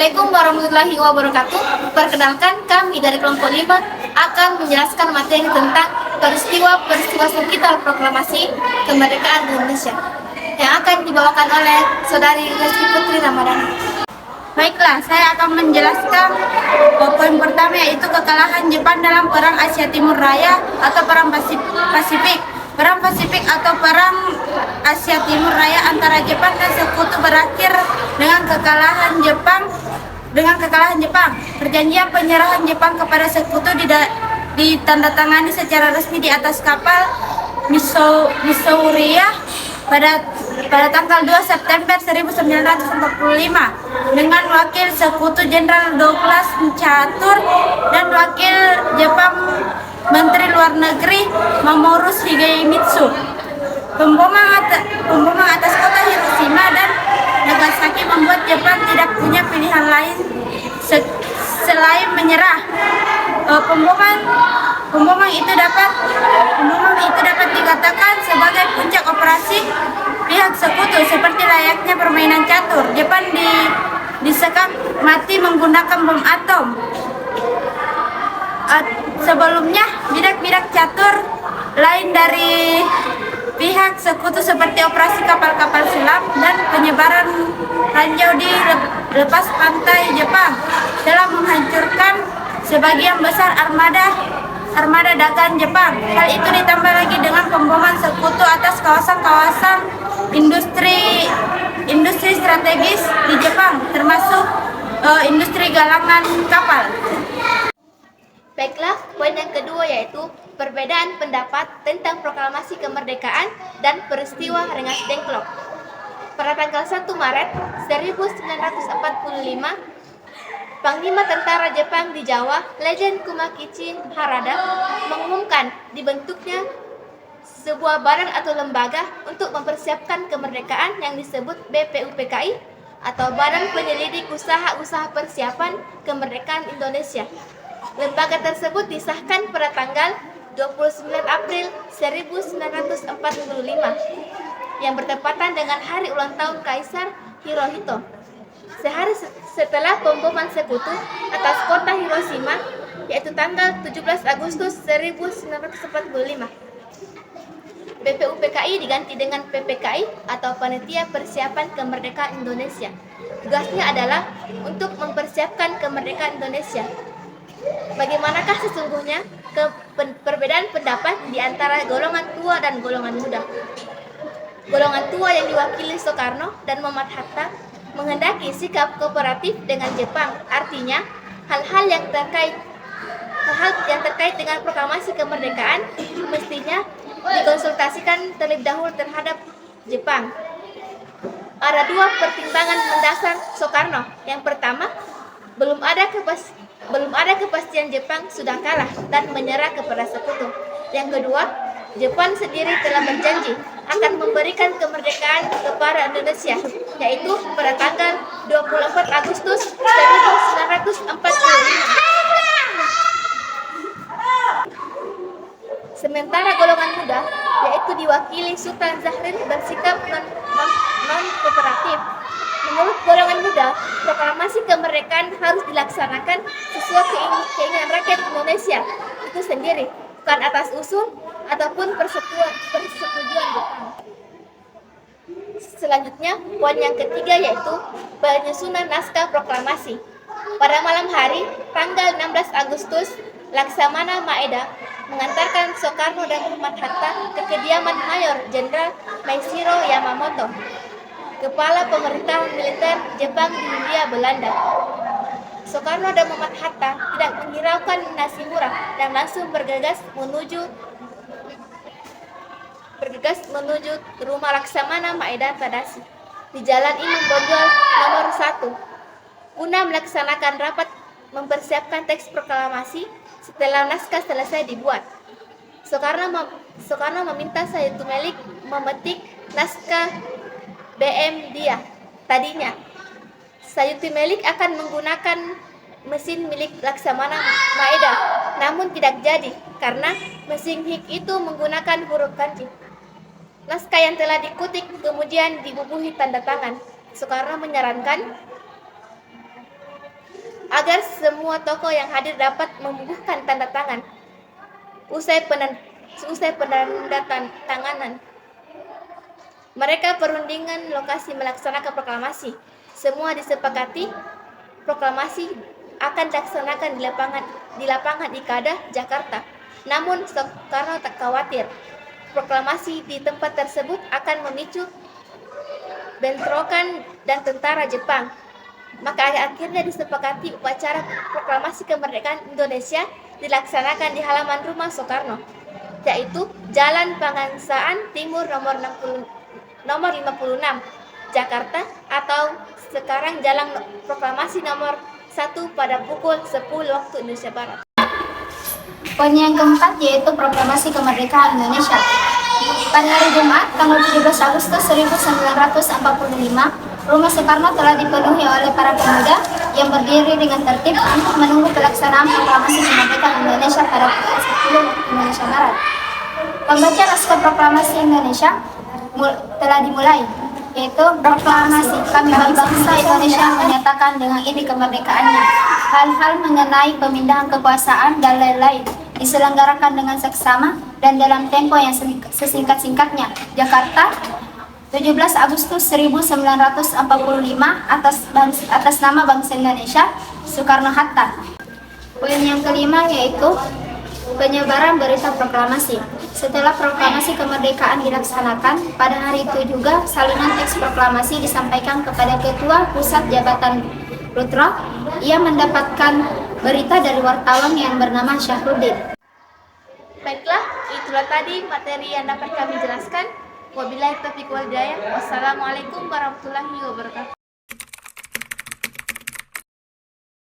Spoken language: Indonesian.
Assalamualaikum warahmatullahi wabarakatuh. Perkenalkan, kami dari kelompok 5 akan menjelaskan materi tentang peristiwa sekitar proklamasi kemerdekaan Indonesia yang akan dibawakan oleh Saudari Reski Putri Ramadhani. Baiklah, saya akan menjelaskan poin pertama, yaitu kekalahan Jepang dalam Perang Asia Timur Raya atau Perang Pasifik. Perang Pasifik atau Perang Asia Timur Raya antara Jepang dan Sekutu berakhir dengan kekalahan Jepang. Perjanjian penyerahan Jepang kepada Sekutu ditandatangani secara resmi di atas kapal Missouri pada tanggal 2 September 1945 dengan wakil Sekutu Jenderal Douglas MacArthur dan wakil Jepang Menteri Luar Negeri Mamoru Shigemitsu. Pemboman atas kota Hiroshima dan Nagasaki membuat Jepang tidak punya pilihan lain selain menyerah. Pemboman itu dapat dikatakan sebagai puncak operasi pihak Sekutu, seperti layaknya permainan catur. Jepang disekap mati menggunakan bom atom. Sebelumnya, bidak-bidak catur lain dari pihak Sekutu seperti operasi kapal-kapal selam dan penyebaran ranjau di lepas pantai Jepang telah menghancurkan sebagian besar armada dagang Jepang. Hal itu ditambah lagi dengan pemboman Sekutu atas kawasan-kawasan industri strategis di Jepang, termasuk industri galangan kapal. Baiklah, poin yang kedua yaitu perbedaan pendapat tentang proklamasi kemerdekaan dan peristiwa Rengas Dengklok. Pada tanggal 1 Maret 1945, Panglima Tentara Jepang di Jawa, Lejen Kumakichi Harada, mengumumkan dibentuknya sebuah badan atau lembaga untuk mempersiapkan kemerdekaan yang disebut BPUPKI atau Badan Penyelidik Usaha-Usaha Persiapan Kemerdekaan Indonesia. Lembaga tersebut disahkan pada tanggal 29 April 1945 yang bertepatan dengan hari ulang tahun Kaisar Hirohito. Sehari setelah pemboman Sekutu atas kota Hiroshima, yaitu tanggal 17 Agustus 1945. BPUPKI diganti dengan PPKI atau Panitia Persiapan Kemerdekaan Indonesia. Tugasnya adalah untuk mempersiapkan kemerdekaan Indonesia. Bagaimanakah sesungguhnya perbedaan pendapat di antara golongan tua dan golongan muda? Golongan tua yang diwakili Soekarno dan Muhammad Hatta menghendaki sikap kooperatif dengan Jepang. Artinya, hal yang terkait dengan proklamasi kemerdekaan mestinya dikonsultasikan terlebih dahulu terhadap Jepang. Ada dua pertimbangan mendasar Soekarno. Yang pertama, belum ada kepastian Jepang sudah kalah dan menyerah kepada Sekutu. Yang kedua, Jepang sendiri telah berjanji akan memberikan kemerdekaan kepada Indonesia, yaitu pada tanggal 24 Agustus 1945. Sementara golongan muda, yaitu diwakili Sultan Zahrin, bersikap non-kooperatif. Menurut golongan muda, proklamasi kemerdekaan harus dilaksanakan sesuai keinginan rakyat Indonesia itu sendiri, bukan atas usul ataupun persetujuan Jepang. Selanjutnya, poin yang ketiga yaitu penyusunan naskah proklamasi. Pada malam hari, tanggal 16 Agustus, Laksamana Maeda mengantarkan Soekarno dan Muhammad Hatta ke kediaman Mayor Jenderal Maeshiro Yamamoto, Kepala Pemerintahan Militer Jepang di Hindia Belanda. Soekarno dan Muhammad Hatta tidak menghiraukan nasi murah dan langsung bergegas menuju rumah Laksamana Maeda Tadashi di Jalan Imam Bonjol nomor 1 guna melaksanakan rapat mempersiapkan teks proklamasi. Setelah naskah selesai dibuat, Soekarno meminta Sayuti Melik memetik naskah BM dia. Tadinya, Sayuti Melik akan menggunakan mesin milik Laksamana Maeda, namun tidak jadi karena mesin HIK itu menggunakan huruf kanji. Naskah yang telah dikutik kemudian dibubuhi tanda tangan. Soekarno menyarankan agar semua tokoh yang hadir dapat membubuhkan tanda tangan. Usai penandatanganan, mereka perundingan lokasi melaksanakan proklamasi. Semua disepakati proklamasi akan dilaksanakan di lapangan Ikada, Jakarta. Namun Soekarno tak khawatir proklamasi di tempat tersebut akan memicu bentrokan dan tentara Jepang. Maka akhirnya disepakati upacara proklamasi kemerdekaan Indonesia dilaksanakan di halaman rumah Soekarno, yaitu Jalan Pengangsaan Timur nomor 56, Jakarta, atau sekarang Jalan Proklamasi nomor 1 pada pukul 10 waktu Indonesia Barat. Poin yang keempat yaitu Proklamasi Kemerdekaan Indonesia. Pada hari Jumat, tanggal 17 Agustus 1945, Rumah Soekarno telah dipenuhi oleh para pemuda yang berdiri dengan tertib untuk menunggu pelaksanaan Proklamasi Kemerdekaan Indonesia pada pukul 10 waktu Indonesia Barat. Pembacaan naskah Proklamasi Indonesia telah dimulai, yaitu proklamasi kami bangsa Indonesia menyatakan dengan ini kemerdekaannya. Hal-hal mengenai pemindahan kekuasaan dan lain-lain diselenggarakan dengan seksama dan dalam tempo yang sesingkat-singkatnya. Jakarta, 17 Agustus 1945 atas nama bangsa Indonesia, Soekarno-Hatta. Poin yang kelima yaitu penyebaran berita proklamasi. Setelah proklamasi kemerdekaan dilaksanakan, pada hari itu juga salinan teks proklamasi disampaikan kepada Ketua Pusat Jabatan Rutra. Ia mendapatkan berita dari wartawan yang bernama Syahruddin. Baiklah, itulah tadi materi yang dapat kami jelaskan. Wabillahi taufiq wal hidayah. Wassalamualaikum warahmatullahi wabarakatuh.